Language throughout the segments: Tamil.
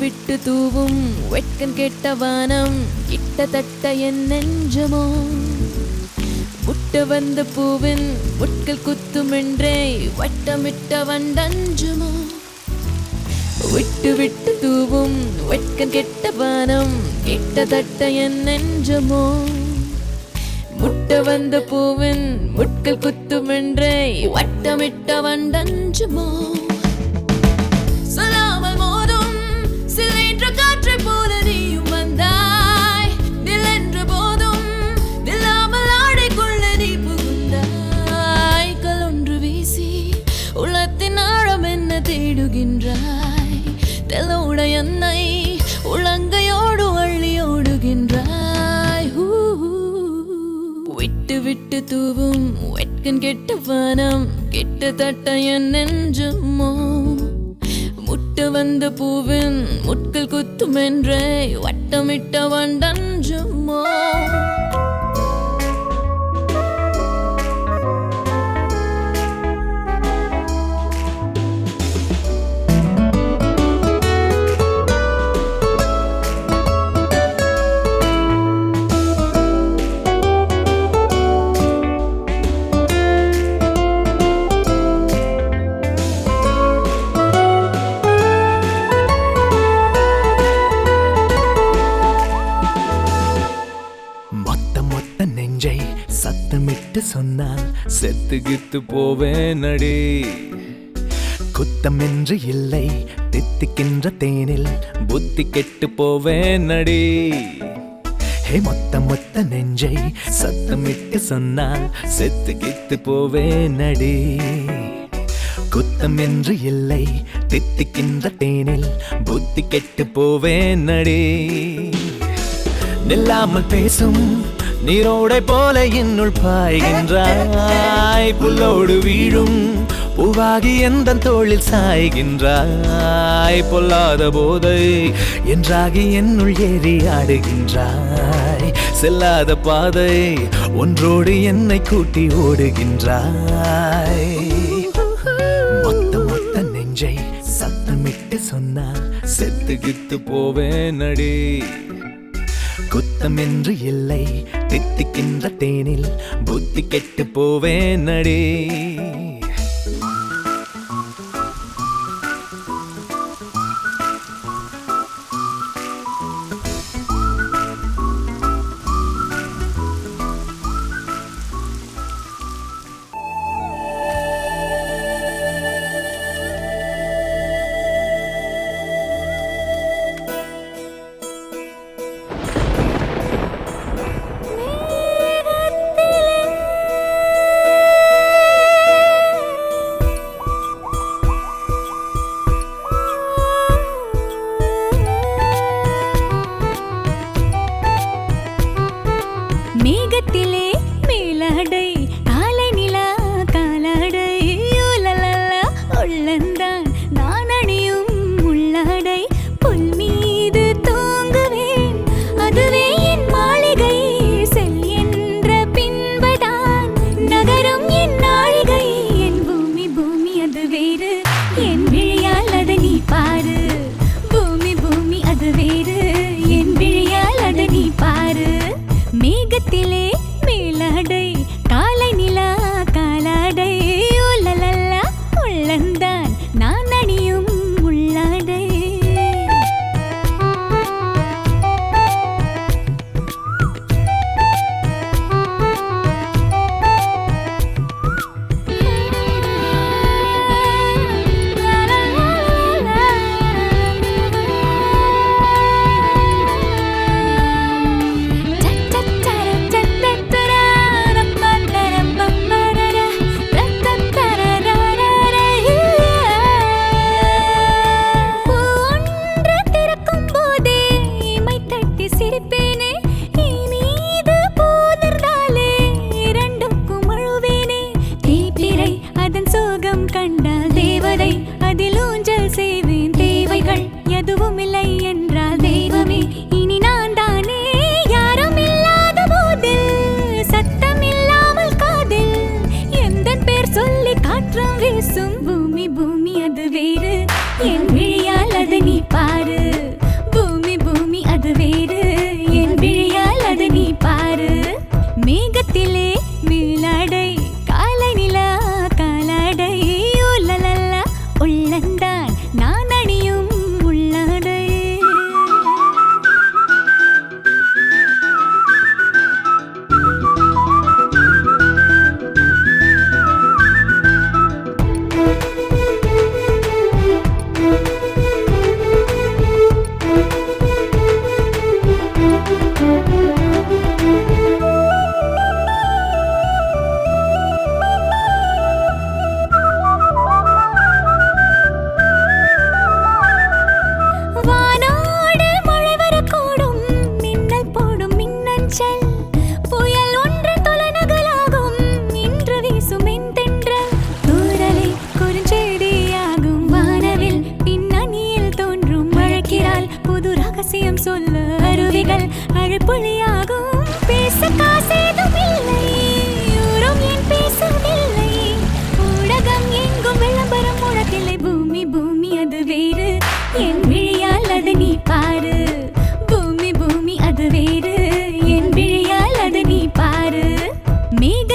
விட்டு தூவும் வெட்கம் கெட்ட வானம் கிட்டத்தட்ட என் நெஞ்சமோ முட்ட வந்த பூவின் முட்கள் குத்துமென்றே வட்டமிட்ட வண்டஞ்சுமோ விட்டு விட்டு தூவும் வெட்கம் கெட்ட வானம் கிட்டத்தட்ட என் நெஞ்சமோ முட்ட வந்த பூவின் முட்கள் குத்துமென்றே வட்டமிட்ட வண்டஞ்சுமோ சொல்லாமல் மோதும் சிலைன்ற காற்றை போல நீயும் வந்தாய் நிலென்ற போதும் நில்லாமல் ஆடைக்குள்ள நீ புகுந்தாய் கலொன்று வீசி உள்ளத்தின் ஆழம் என்ன தேடுகின்றாய் தெல்லோட என்னை உளங்கையோடு அள்ளி ஓடுகின்றாய் விட்டு விட்டு தூவும் வெட்கம் கெட்ட வானம் கிட்டத்தட்ட என் நெஞ்சமோ முட்ட வந்த பூவின் முட்கள் குத்துமென்றே வட்டமிட்ட வண்டஞ்சுமோ நெஞ்சை சத்தமிட்டு சொன்னால் செத்துகித்து போவேன் அடி குத்தம் என்று இல்லை தித்திக்கின்ற தேனில் புத்தி கெட்டு போவேன் அடி மொத்த நெஞ்சை சத்தமிட்டு சொன்னால் செத்துகித்து போவேன் அடி குத்தம் என்று இல்லை தித்திக்கின்ற தேனில் புத்தி கெட்டு போவேன் அடி நில்லாமல் பேசும் நீரோடை போல என்னுள் பாய்கின்றாய் புல்லோடு வீழும் பூவாகி எந்த தோளில் சாய்கின்றாய் பொல்லாத போதை என்றாகி என்னுள் ஏறி ஆடுகின்றாய் செல்லாத பாதை ஒன்றோடு என்னை கூட்டி ஓடுகின்றாய் மொத்த நெஞ்சை சத்தமிட்டு சொன்னால் செத்துகித்து போவேன் அடி குத்தம் என்று இல்லை தித்திக்கின்ற தேனில் புத்தி கெட்டு போவேன் அடி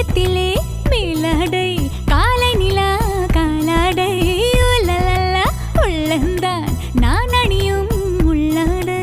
இதயத்திலே மேலாடை காலை நிலா காலாடை லலலா உள்ளந்தான் நான் அணியும் உள்ளாடை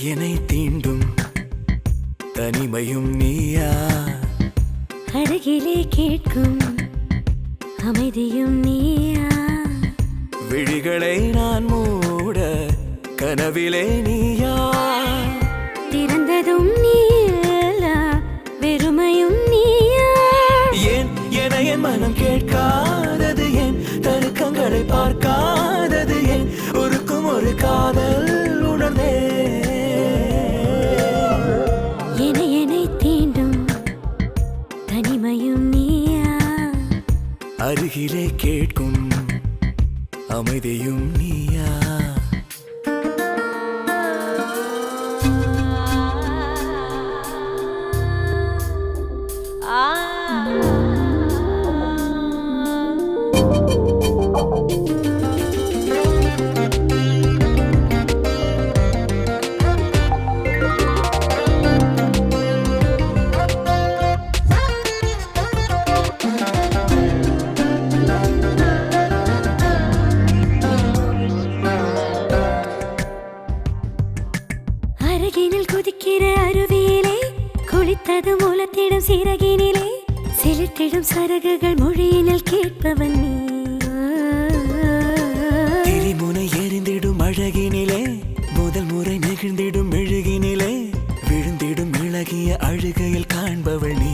என்னை தீண்டும் தனிமையும் நீயா அருகிலே கேட்கும் அமைதியும் நீயா விழிகளை நான் மூட கனவிலே நீயா திறந்ததும் நீயா வெறுமையும் நீயா ஏன் என் மனம் கேட்காதது ஏன் தருக்கங்களை பார்க்காதது ஏன் ஒருக்கும் ஒரு காதல் உணர்ந்தே என்னை தீண்டும் தனிமையும் நீயா அருகிலே கேட்கும் அமைதியும் நீயா அருகினில் குதிக்கிற அருவியிலே குளித்தது மூலத்திடும் சிறகினிலே செலுத்திடும் சரகுகள் மொழியினில் கேட்பவன் நீ திரிமுனை எரிந்திடும் அழகினிலே முதல் முறை நெகிழ்ந்திடும் மெழுகினிலே விழுந்திடும் இழகிய அழுகையில் காண்பவள் நீ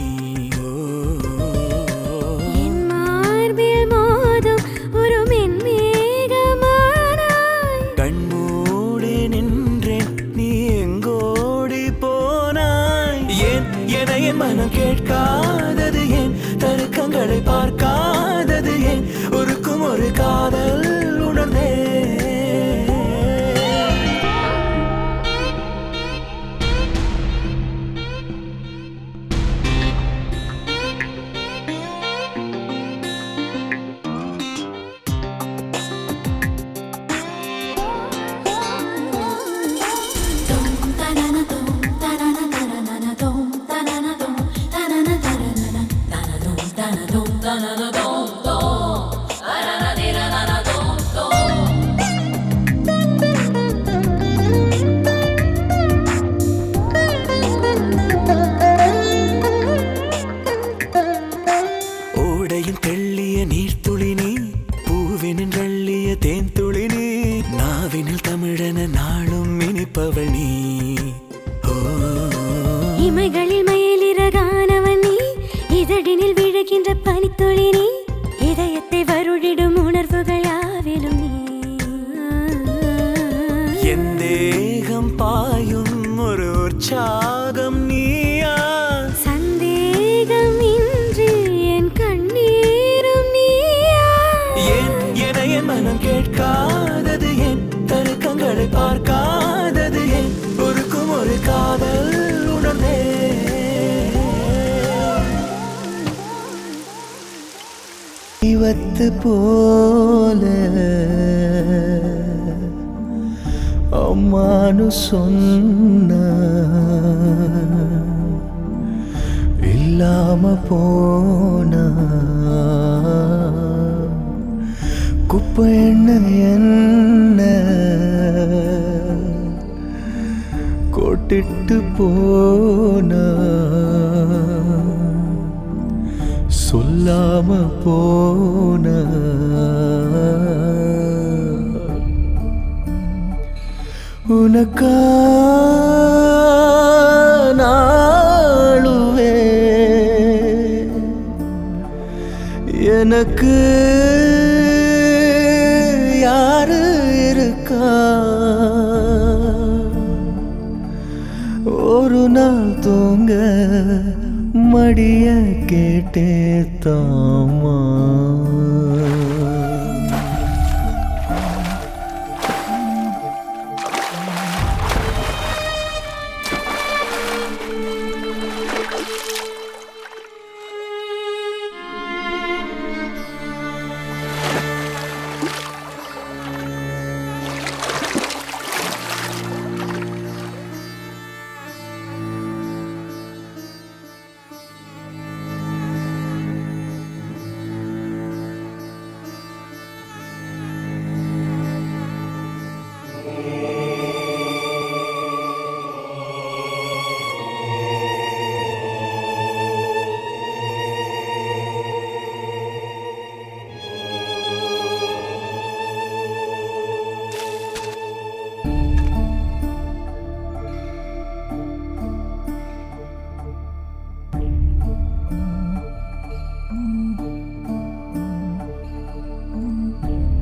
என் மார்பில் மோதும் ஒரு மென்மேகமானாய் கண்மூடி நின்றேன் நீ எங்கோடி போனாய் ஏன் என் மனம் கேட்காதது ஏன் தருக்கங்களை பார்க்காதது ஏன் ஒருக்கும் ஒரு காதல் உணர்ந்தே ஓடையின் தெள்ளிய நீர்த்துளி நீ பூவினின் வெள்ளிய தேன்துளி நீ நாவினில் தமிழன நாளும் இனிப்பவள் நீ இமைகளில் மயிலிறகானவன் நீ இதழினில் விழுகின்ற பனித்துளி நீ இதயத்தை வருடிடும் உணர்வுகள் யாவிலும் நீ என் தேகம் பாயும் ஒரு உற்சாகம் நீயா சந்தேகம் இன்றி என் கண்ணீரும் நீயா ஏன் என் மனம் கேட்காதது ஏன் தருக்கங்களை பார்க்காதது ஏன் ஒருக்கும் ஒரு காதல் உணர்ந்தே இவத்து போல அம்மானு சொன்ன இல்லாம போனா குப்பை என்ன கொட்டிட்டு போனா சொல்லாம போனா உனக்கா நாளுவே எனக்கு யாரு இருக்கா ஒரு நாள் தூங்க மடிய கேட்டே தாமா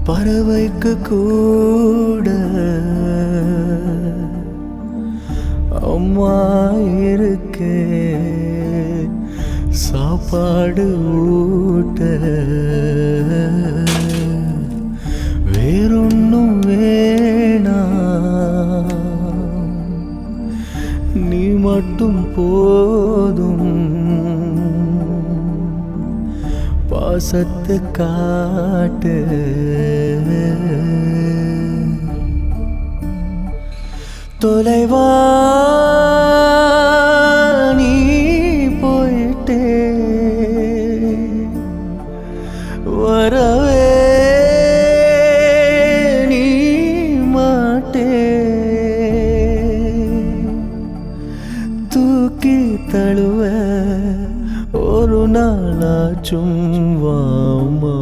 பறவைக்கு கூட அம்மா இருக்கே சாப்பாடு ஊட்ட வேறொன்னும் வேணாம் நீ மட்டும் போதும் பாசத்தை காட்டு தொலைவா நீ போயிட்டே வரவே நீ மாட்டே தூக்கி தழுவ ஒரு நாளாச்சும் வாமா